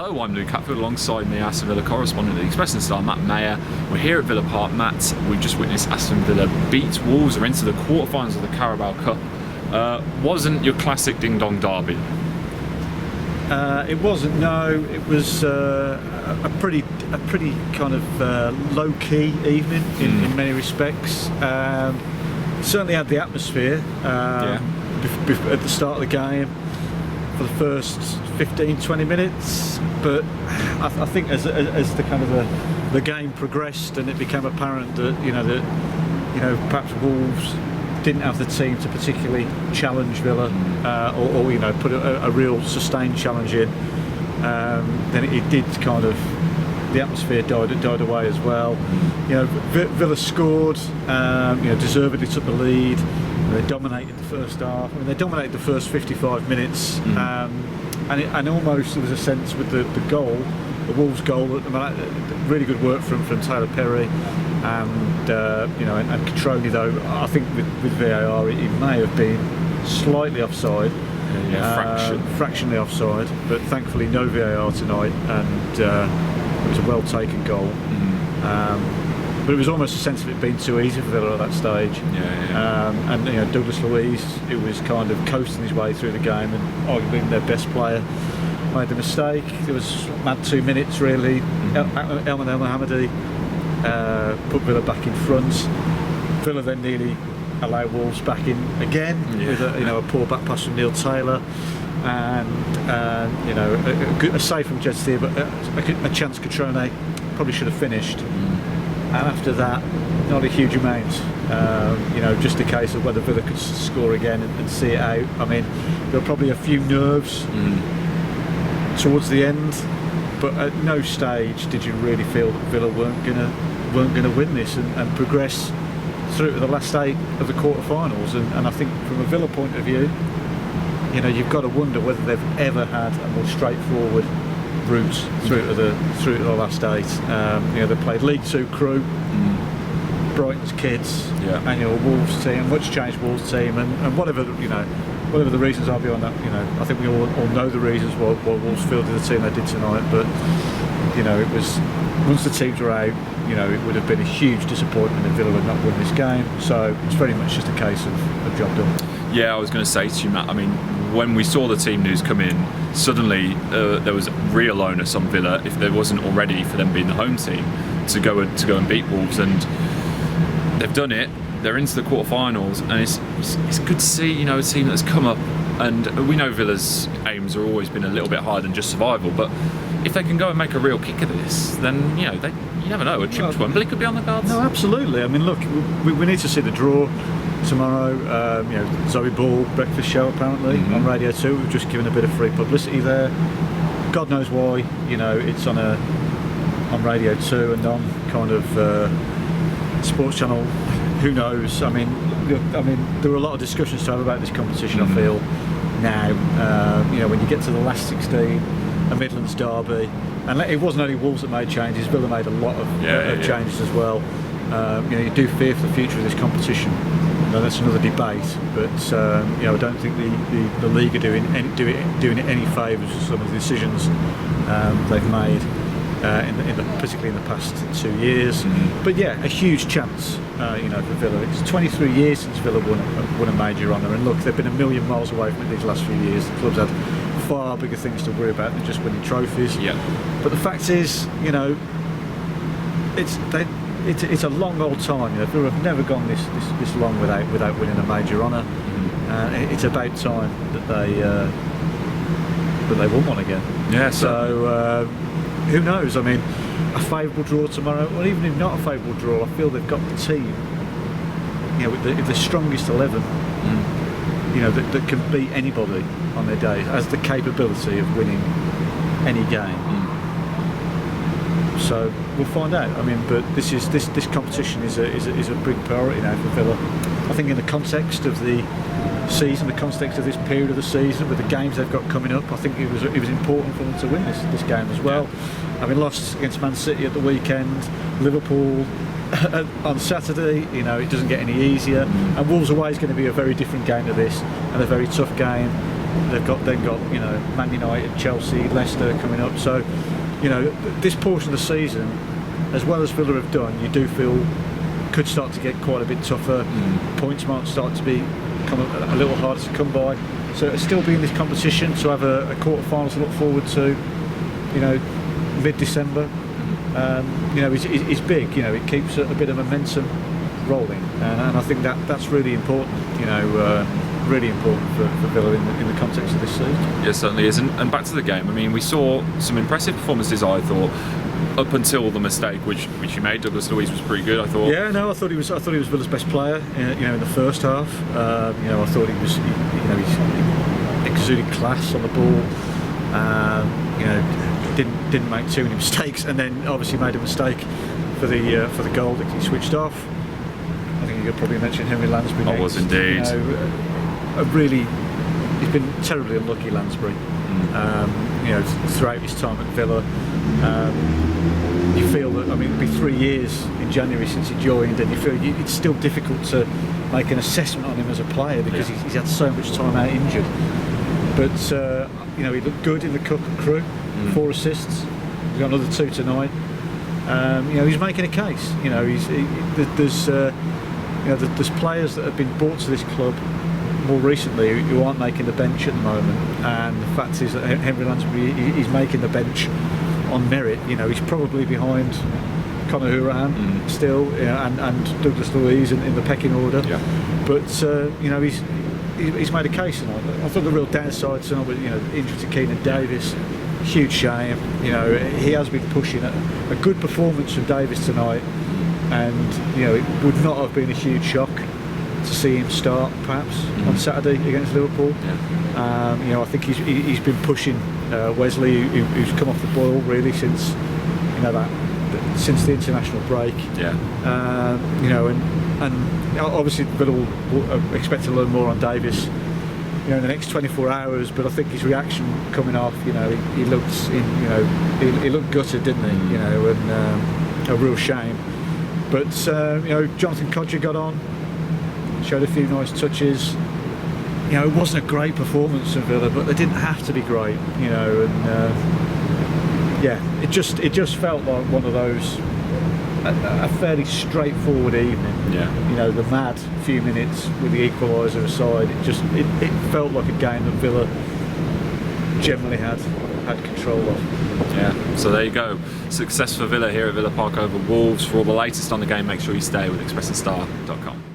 Hello, I'm Luke Hatfield, alongside me, Aston Villa correspondent at the Express and Star, Maher. We're here at Villa Park. Matt, we've just witnessed Aston Villa beat Wolves. Are into the quarterfinals of the Carabao Cup. Wasn't your classic ding-dong derby? It wasn't. No, it was a pretty kind of low-key evening in many respects. Certainly had the atmosphere at the start of the game for the first 15-20 minutes, but I think as the kind of the game progressed and it became apparent that perhaps Wolves didn't have the team to particularly challenge Villa or put a real sustained challenge in, then it did kind of, the atmosphere died away as well. Villa scored, deservedly took the lead. They dominated the first half. I mean, they dominated the first 55 minutes, and almost there was a sense with the goal, the Wolves goal. Really good work from Taylor Perry, and Catroni. Though I think with VAR it may have been slightly offside, fractionally offside, but thankfully no VAR tonight, and it was a well taken goal. But it was almost a sense of it being too easy for Villa at that stage. And Douglas Luiz, who was kind of coasting his way through the game and arguably their best player, made the mistake. There was mad 2 minutes really. Elman El Mohammadi put Villa back in front. Villa then nearly allowed Wolves back in again with a poor back pass from Neil Taylor, and a save from Jed Steer, but a chance Catrone probably should have finished. And after that, not a huge amount. Just a case of whether Villa could score again and see it out. I mean, there were probably a few nerves towards the end, but at no stage did you really feel that Villa weren't gonna win this and progress through to the last 8 of the quarterfinals. And I think from a Villa point of view, you've got to wonder whether they've ever had a more straightforward route through to the last 8. They played League 2 crew, Brighton's kids, and Wolves team, much changed Wolves team, and whatever the reasons are beyond that, I think we all know the reasons why Wolves fielded the team they did tonight. But it was, once the teams were out, it would have been a huge disappointment if Villa had not won this game. So it's very much just a case of job done. Yeah, I was going to say to you, Matt, I mean, when we saw the team news come in, suddenly there was real onus on Villa, if there wasn't already for them being the home team, to go and beat Wolves, and they've done it. They're into the quarterfinals, and it's good to see a team that's come up. And we know Villa's aims have always been a little bit higher than just survival, but if they can go and make a real kick of this, then you never know, a trip to Wembley could be on the cards. No, absolutely. I mean, look, we need to see the draw tomorrow. Zoe Ball breakfast show apparently on Radio 2. We've just given a bit of free publicity there. God knows why. It's on Radio 2 and on kind of sports channel. Who knows? I mean, there were a lot of discussions to have about this competition. I feel now, when you get to the last 16, a Midlands derby, and it wasn't only Wolves that made changes. Villa made a lot of changes as well. You do fear for the future of this competition. That's another debate, but I don't think the league are doing it any favours with some of the decisions they've made, particularly in the past 2 years. But a huge chance, for Villa. It's 23 years since Villa won a major honour, and look, they've been a million miles away from it these last few years. The club's had far bigger things to worry about than just winning trophies. But the fact is, it's a long old time. Villa have never gone this long without winning a major honour. It's about time that they won one again. So who knows? I mean, a favourable draw tomorrow, or even if not a favourable draw, I feel they've got the team. With the strongest 11, that can beat anybody on their day, has the capability of winning any game. So we'll find out. I mean, but this competition is a big priority now for Villa. I think in the context of the season, the context of this period of the season, with the games they've got coming up, I think it was important for them to win this game as well. Having lost against Man City at the weekend, Liverpool on Saturday, it doesn't get any easier. And Wolves away is going to be a very different game to this, and a very tough game. They've then got Man United, Chelsea, Leicester coming up. So this portion of the season, as well as Villa have done, you do feel could start to get quite a bit tougher. Points might start to become a little harder to come by. So it'll still be in this competition, to have a quarter-final to look forward to, mid-December, is big. It keeps a bit of momentum rolling, and I think that's really important. Really important for Villa in the context of this season. Yeah, certainly is. And back to the game. I mean, we saw some impressive performances, I thought, up until the mistake which he made. Douglas Luiz was pretty good, I thought. Yeah, no, I thought he was Villa's best player. In the first half. I thought he exuded class on the ball. Didn't make too many mistakes, and then obviously made a mistake for the goal that he switched off. I think you could probably mention Henry Lansbury next. I was indeed. He's been terribly unlucky, Lansbury. Throughout his time at Villa. You feel that, it'll be 3 years in January since he joined, and you feel it's still difficult to make an assessment on him as a player because he's had so much time out injured. But he looked good in the Cup and Crew, 4 assists. He's got another 2 tonight. He's making a case. There's players that have been brought to this club more recently who aren't making the bench at the moment, and the fact is that Henry Lansbury is making the bench on merit. He's probably behind Conor Hourihane still, and Douglas Luiz in the pecking order. Yeah. But he's made a case tonight. I thought the real downside tonight was injury to Keenan Davis. Huge shame. He has been pushing a good performance from Davis tonight, and it would not have been a huge shock to see him start perhaps on Saturday against Liverpool. I think he's been pushing Wesley, who's come off the boil really since since the international break. And obviously Villa will expect to learn more on Davis in the next 24 hours. But I think his reaction coming off, he looked gutted, didn't he? And a real shame. But Jonathan Kodjia got on. Showed a few nice touches. It wasn't a great performance from Villa, but they didn't have to be great. It just felt like one of those a fairly straightforward evening. The mad few minutes with the equaliser aside, it felt like a game that Villa generally had control of. So there you go. Success for Villa here at Villa Park over Wolves. For all the latest on the game, make sure you stay with expressandStar.com.